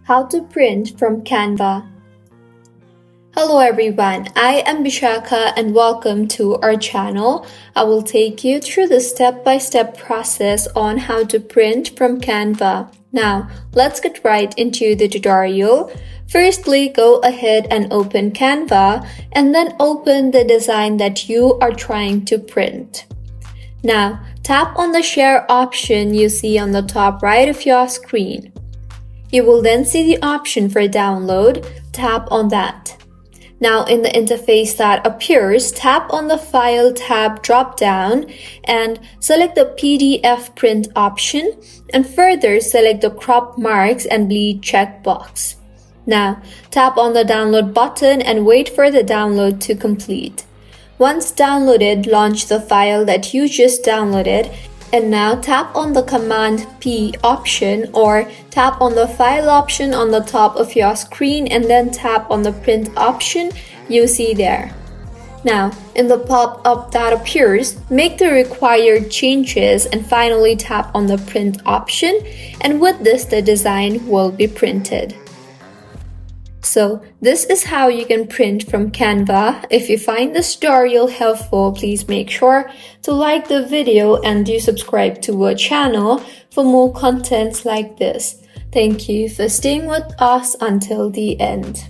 How to print from Canva. Hello everyone, I am Bishaka and welcome to our channel. I will take you through the step-by-step process on how to print from Canva. Now, let's get right into the tutorial. Firstly, go ahead and open Canva and then open the design that you are trying to print. Now, tap on the share option you see on the top right of your screen. You will then see the option for download. Tap on that. Now in the interface that appears, tap on the File tab drop-down and select the PDF print option and further select the crop marks and bleed checkbox. Now tap on the download button and wait for the download to complete. Once downloaded, launch the file that you just downloaded. And now tap on the Command P option or tap on the File option on the top of your screen and then tap on the Print option you see there. Now, in the pop-up that appears, make the required changes and finally tap on the Print option, and with this the design will be printed. So this is how you can print from Canva. If you find this tutorial helpful, please make sure to like the video and do subscribe to our channel for more contents like this. Thank you for staying with us until the end.